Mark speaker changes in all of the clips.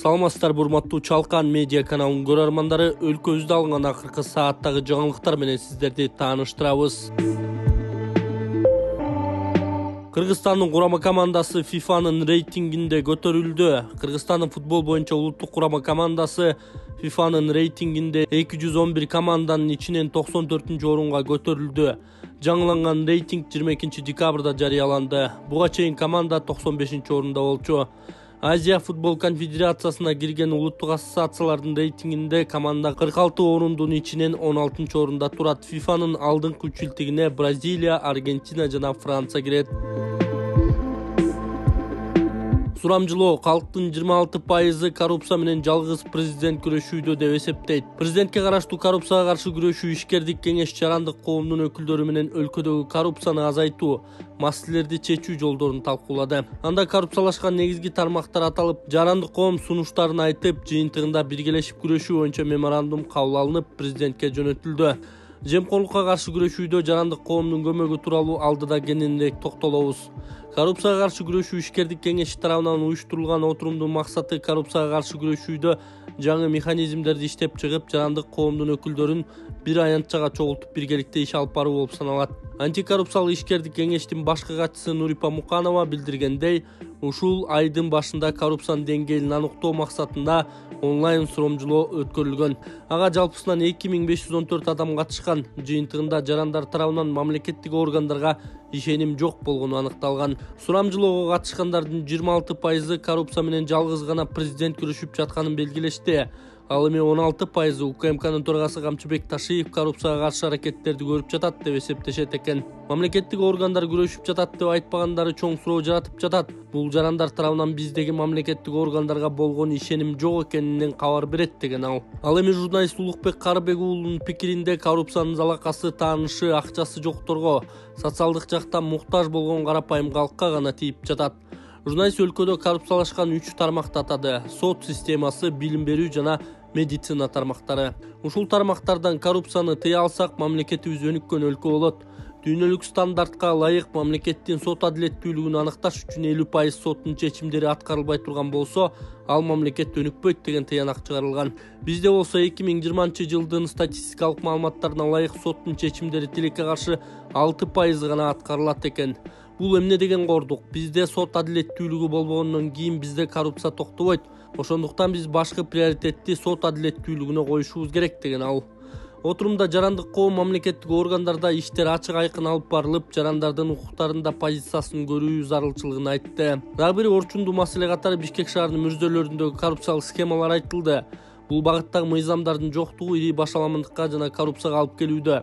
Speaker 1: Саламатсыздар урматтуу Чалкан медиа каналынын көрөрмандары, өлкөбүздө алынган акыркы сааттагы жаңылыктар менен сиздерди тааныштырабыз. Кыргызстандын курама командасы ФИФАнын рейтингинде көтөрүлдү. Кыргызстандын футбол боюнча улуттук курама командасы ФИФАнын рейтингинде 211 команданын ичинен 94-орунга көтөрүлдү. Жаңыланган рейтинг 22 декабрда жарыяланды. Буга чейин команда 95-орунда болчу. Азия футбол конфедерациясына кирген улуттук ассоциациялардын рейтингинде команда 46 орундун ичинен 16-орунда турат. ФИФАнын алдыңкы үчүлтүгүнө Бразилия, Аргентина жана Франция кирет. Сурамжылоо калктын 26% коррупция менен жалгыз президент күрөшүүдө деп эсептейт. Президентке караштуу коррупцияга каршы күрөшүү ишкердик кеңеш жарандык коомдун өкүлдөрү менен өлкөдөгү коррупцияны азайтуу маселелерди чечүү жолдорун талкуулады. Анда коррупциялашкан негизги тармактар аталып, жарандык коом сунуштарын айтып, жыйынтыгында биргелешип күрөшүү боюнча меморандум кабыл алынып, президентке жөнөтүлдү. Жемкорлукка каршы күрөшүүдө жарандык коомдун көмөгү тууралуу алдыда кененирээк токтолобуз. Коррупцияга каршы күрөшүү ишкердик кеңеши тарабынан уюштурулган отурумдун максаты коррупцияга каршы күрөшүүдө жаңы механизмдерди иштеп чыгып, жарандык коомдун өкүлдөрүн бир аянтчага чогултуп биргеликте иш алып баруу болуп саналат. Антикоррупциялык ишкердик кеңештин башкы катчысы Нурипа Муканова билдиргендей, ушул айдын башында коррупциянын деңгээлин аныктоо максатында онлайн сурамжылоо өткөрүлгөн. Ага жалпысынан 2514 адам катышкан. Жыйынтыгында жарандар тарабынан мамлекеттик органдарга ишеним жок болгону аныкталган. Сурамжылоого катышкандардын 26% коррупция менен жалгыз гана президент күрөшүп жатканын белгилешти. Ал эми 16% УКМКнын төрагасы Камчыбек Ташиев коррупцияга каршы аракеттерди көрүп жатат деп эсептешет экен. Мамлекеттик органдар күрөшүп жатат деп айтпагандары чоң суроо жаратып жатат. Бул жарандар тарабынан биздеги мамлекеттик органдарга болгон ишеним жок экенинен кабар берет деген ал. Ал эми журналист Улукбек Карыбек уулунун пикиринде коррупциянын залакасы таанышы, акчасы жокторго, социалдык жактан муктаж болгон карапайым калкка гана тийип жатат. Журналист өлкөдө коррупциялашкан 3 тармакты атады: сот системасы, билим берүү жана медицина тармактары. Ушул тармактардан коррупцияны тыя алсак, мамлекетибиз өнүккөн өлкө болот. Дүйнөлүк стандартка ылайык мамлекеттин сот адилеттүүлүгүн аныкташ үчүн 50% соттун чечимдери аткарылбай турган болсо, ал мамлекет өнүкпөйт деген тыянак чыгарылган. Бизде болсо 2020-жылдын статистикалык маалыматтарына ылайык соттун чечимдери тилекке каршы 6% гана аткарылат экен. Бул эмне деген кордук? Бизде сот адилеттүүлүгү болбогондон кийин бизде коррупция токтобойт. Ошондуктан биз башкы приоритетти сот адилеттүүлүгүнө коюшубуз керек деген ал. Отурумда жарандык коом мамлекеттик органдарда иштер ачык айкын алып барылып, жарандардын укуктарында позициясын көрүү зарылчылыгын айтты. Дагы бир орчундуу маселе катары Бишкек шаарынын мүрзөлөрүндөгү коррупциялык схемалар айтылды. Бул багыттагы мыйзамдардын жоктугу ири башаламындыкка жана коррупцияга алып келүүдө.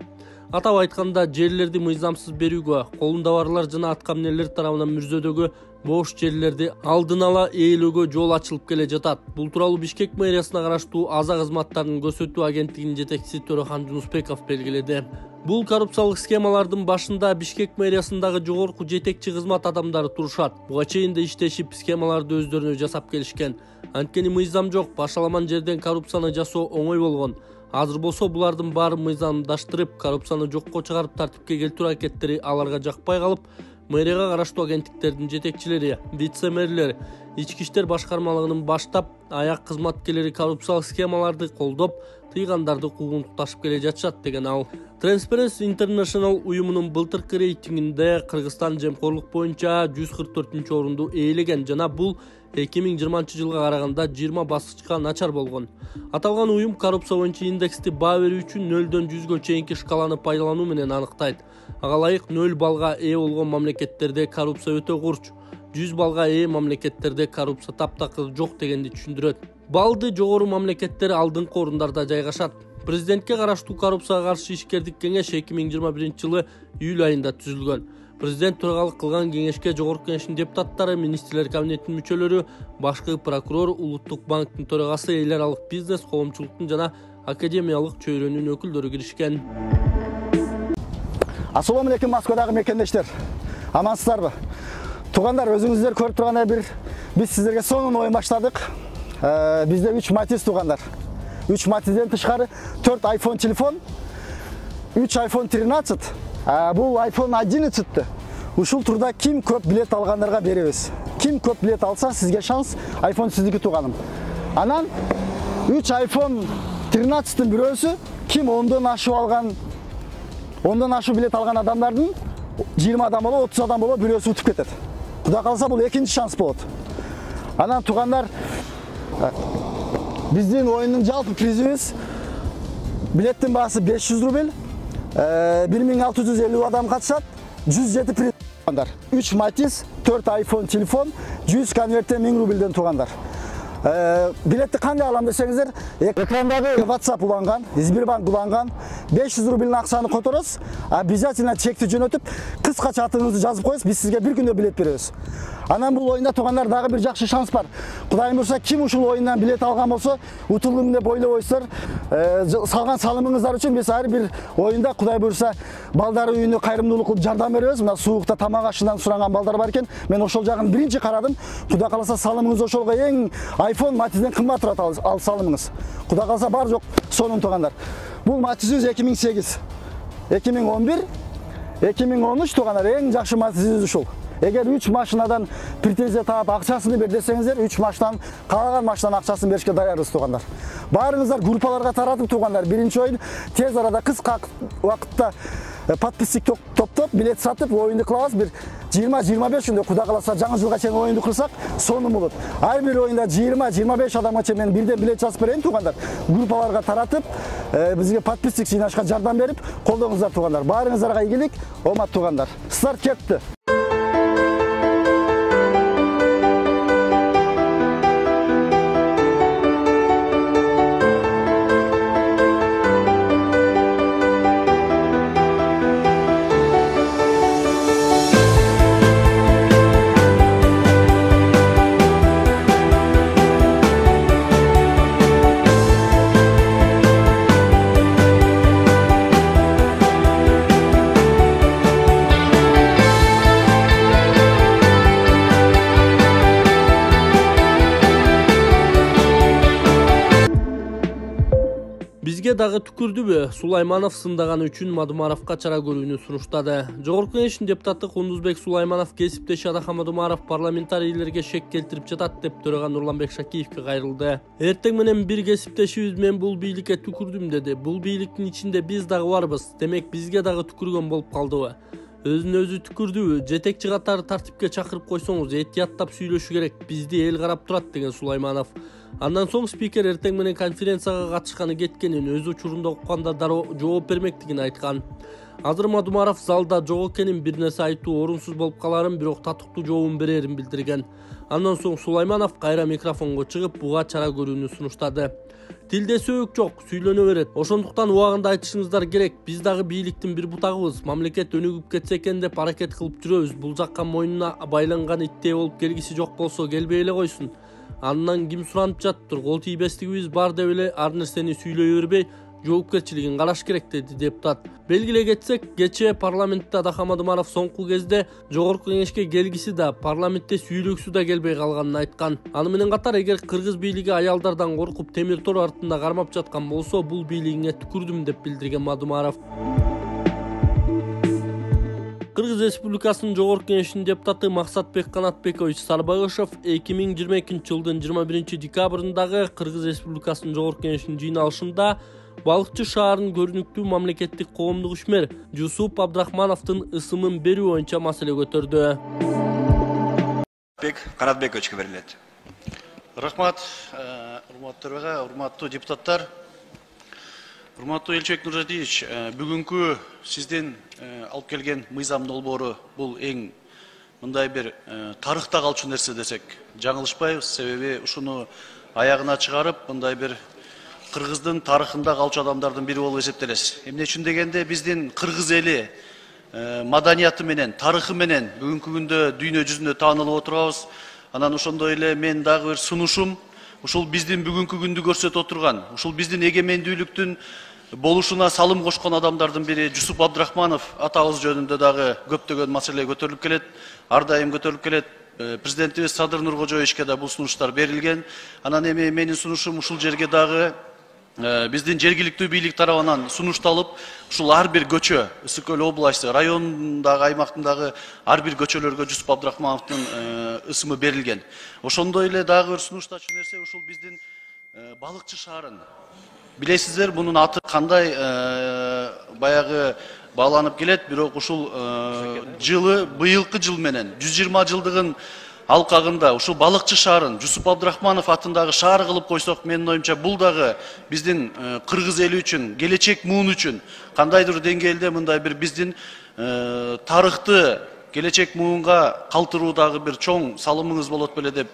Speaker 1: Атап айтканда, жерлерди мыйзамсыз берүүгө, колунда барлар жана аткаминерлер тарабынан мүрзөдөгү бош жерлерди алдын ала ээлөөгө жол ачылып келе жатат. Бул тууралуу Бишкек мэриясына караштуу Аза кызматтарын көрсөтүү агенттигинин жетекчиси Төрехан Жунусбеков белгиледи. Бул коррупциялык схемалардын башында Бишкек мэриясындагы жогорку жетекчи кызмат адамдары турушат. Буга чейин да иштешип, схемаларды өздөрүнө жасап келишкен. Анткени мыйзам жок, башаламан жерден коррупцияны жасоо оңой болгон. Азыр болсо булардын баарын мыйзамдаштырып, коррупцияны жокко чыгарып тартипке келтирүү аракеттери аларга жакпай калып, мэрияга караштуу агенттиктердин жетекчилери, вице-мэрлер, ички иштер башкармалыгынын баштап аяк кызматкерлери коррупциялык схемаларды колдоп, тыйгандарды куугунтукташып келе жатышат деген ал. Transparency International уюмунун былтыркы рейтингинде Кыргызстан жемкорлук боюнча 144-орунду ээлеген жана бул 2020-жылга караганда 20 баскычка начар болгон. Аталган уюм коррупция боюнча индексти баа берүү үчүн 0-дөн 100-гө чейинки шкаланы пайдалануу менен аныктайт. Ага ылайык 0 баллга ээ болгон мамлекеттерде коррупция өтө курч, 100 баллга ээ мамлекеттерде коррупция таптакыр жок дегенди түшүндүрөт. Балды жогору мамлекеттер алдыңкы орундарда жайгашат. Президентке караштуу коррупцияга каршы ишкердик кеңеш 2021-жылы июль айында түзүлгөн. Президент төрагалык кылган кеңешке жогорку кеңештин депутаттары, министрлер кабинетинин мүчөлөрү, башкы прокурор, Улуттук банктын төрагасы, эл аралык бизнес, коомчулуктун жана академиялык чөйрөнүн өкүлдөрү киришкен.
Speaker 2: Ассаламу алейкум, Москвадагы мекендештер. Амансыздарбы? Туугандар, өзүңүздөр көрүп тургандай биз сиздерге сонун оюн баштадык. Бизде 3 Матиз туугандар. 3 Матизден тышкары 4 iPhone телефон, 3 iPhone 13. Бул iPhone 11-ты. Ушул турда ким көп билет алгандарга беребиз. Ким көп билет алса, сизге шанс, iPhone сиздики тууганым. Анан 3 iPhone 13'tın bürösü kim ondan aşıp algan, ondan aşıp bilet algan adamlardın 20 adam bolo, 30 adam bolo bürösü utup ketет. Kuda kalsa bu ikinci şans bolot. Анан тугандар, биздин oyunun жалпы призибиз билеттин баасы 500 рубль, 1650 адам катышат, 107 приз тугандар. 3 Matiz, 4 iPhone telefon, 100 конверттен 1000 рубльден тугандар. Biletти кандай алам десеңиздер, экрандагы WhatsApp уланган, Сбербанк уланган, 500 рубльдин акчаны которосуз, обязательно чекти жөнөтүп, кыскача атыңызды жазып коесуз, биз сизге бир күндө билет беребиз. Анан бул оюнда тугандар дагы бир жакшы шанс бар. Кудайым бурса, ким ушул оюндан билет алган болсо, утулдум деп ойлобойсуздар. Салган салымыңыздар үчүн биз ар бир оюнда Кудай бурса балдар үйүнө кайрымдуулук кылып жардам беребиз. Мына суукта тамак ашынан суранган балдар бар экен. Мен ошол жагын биринчи карадым. Кудай кааласа салымыңыз ошолго эң iPhone Matiz'den кымбат турат ал салымыңыз. Кудай кааласа бар жок сонун тугандар. Бул Matiz'imiz 2008, 2011, 2013 тугандар эң жакшы Matiz'imiz ушул. Эгер 3 машинадан претензия таап акчасын бер десеңиздер, 3 машинадан каалаган машинадан акчасын беришке даярбыз тугандар. Баарыңыздар группаларга таратып тугандар. Биринчи оюн тез арада кыска убакытта подписчик топтоп, билет сатып оюнду кылабыз. Бир 20-25 күндө Кудай кааласа жаңы жылга чейин оюнду кылсак, сонун болот. Ар бир оюнда 20-25 адамга чейин мен бирден билет жазып берейин тугандар. Группаларга таратып, бизге подписчик жыйнашка жардам берип, колдоңуздар тугандар. Баарыңыздарга ийгилик, омат тугандар. Старт кетти.
Speaker 1: Бизге дагы түкүрдүбү? Сулайманов сындаганы үчүн Мадумаровго чара көрүүнү сунуштады. Жогорку Кеңештин депутаты Кундузбек Сулайманов кесиптеши Адахан Мадумаров парламентарийлерге шек келтирип жатат деп төрөган Нурланбек Шакиевке кайрылды. Эртең менен бир кесиптешибиз мен бул бийликке түкүрдүм деди. Бул бийликтин ичинде биз дагы барбыз. Демек бизге дагы түкүргөн болуп калдыбы? Өзүн өзү түкүрдүбү? Жетекчи катары тартипке чакырып койсоңуз этияттап сүйлөшү керек. Бизди эл карап турат деген Сулайманов. Андан соң спикер эртең менен конференцияга катышканы кеткенин, өз учурунда укканда дароо жооп бермектигин айткан. Азыр Мадумаров залда жок экенин, бир нерсе айтуу орунсуз болуп каларын, бирок татыктуу жообун берерин билдирген. Андан соң Сулайманов кайра микрофонго чыгып, буга чара көрүүнү сунуштады. Тилде сөйүк жок, сүйлөнө берет. Ошондуктан убагында айтышыңыздар керек. Биз дагы бийликтин бир бутагыбыз. Мамлекет өнүгүп кетсе экен деп аракет кылып жүрөбүз. Бул жакка мойнуна байланган иттей болуп келгиси жок болсо келбей эле койсун. Андан ким суранып жатыптыр? Кол тийбестигибиз бар деп эле ар нерсени сүйлөй бербей, жоопкерчилигин караш керек деди депутат. Белгилей кетсек, кечээ парламентте Адахан Мадумаров соңку кезде Жогорку Кеңешке келгиси да, парламентте сүйлөгүсү да келбей калганын айткан. Аны менен катар, эгер кыргыз бийлиги аялдардан коркуп темир тор артында кармап жаткан болсо, бул бийлигиңе түкүрдүм деп билдирген Мадумаров. Кыргыз Республикасынын Жогорку Кеңешинин депутаты Максатбек Канатбекович Сарбагышев 2022 жылдын 21 декабрындагы Кыргыз Республикасынын Жогорку Кеңешинин жыйналышында Балыкчы шаарынын көрүнүктүү мамлекеттик коомдук ишмер Жусуп Абдрахмановдун ысымын берүү боюнча маселе көтөрдү.
Speaker 3: Канатбековичке берилет.
Speaker 4: Рахмат, урматтуу төрага, урматтуу депутаттар. Урматтуу Элчебек Нуржадиевич, бүгүнкү сиздин алып келген мыйзам долбоору бул эң мындай бир тарыхта калчу нерсе десек жаңылышпайбыз. Себеби ушуну аягына чыгарып, мындай бир Кыргыздын тарыхында калчу адамдардын бири болуп эсептелесиз. Эмне үчүн дегенде биздин кыргыз эли маданияты менен, тарыхы менен бүгүнкү күндө дүйнө жүзүндө таанылып отурабыз. Анан ошондой эле мен дагы бир сунушум ушул биздин бүгүнкү күндү көрсөтүп отурган, ушул биздин эгемендүүлүктүн болушуна салым кошкон адамдардын бири Жусуп Абдрахманов атабыз жөнүндө дагы көптөгөн маселе көтөрүлүп келет. Ар дайым көтөрүлүп келет. Президентибиз Садыр Нуркожоевичке да бул сунуштар берилген. Анан эми менин сунушум ушул жерге дагы биздин жергиликтүү бийлик тарабынан сунушталып, ушул ар бир көчө, Ысык Көл областы, райондагы, аймактагы ар бир көчөлөргө Жусуп Абдрахмановдун ысымы берилген. Ошондой эле дагы бир сунуштачу нерсе ушул биздин балыкчы шаарын. Билесиздер, бунун аты кандай баягы бааланып келет, бирок ушул жылы быйылкы жыл менен 120 жылдыгын алкагында ушул балыкчы шаарын Жусуп Абдрахманов атындагы шаар кылып койсок, менин оюмча бул дагы биздин кыргыз эли үчүн, келечек муун үчүн кандайдыр деңгээлде мындай бир биздин тарыхты келечек муунга калтыруудагы бир чоң салымыңыз болот беле деп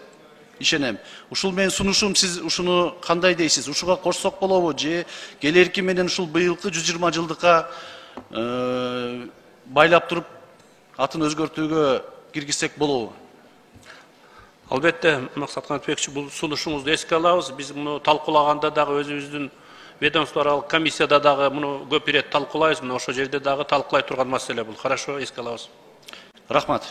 Speaker 4: ишенем. Ушул менин сунушум, сиз ушуну кандай дейсиз? Ушуга кошсок болобу же келерки менен ушул быйылкы 120 жылдыкка байлап туруп атын өзгөртүүгө киргизсек болобу?
Speaker 3: Албетте, Максат Канатбекович, бул сунушуңузду эске алабыз. Биз муну талкуулаганда дагы өзүбүздүн ведомстволордук комиссияда дагы муну көп ирет талкуулайбыз. Мына ошол жерде дагы талкуулай турган маселе бул. Хорошо, эске алабыз.
Speaker 4: Рахмат.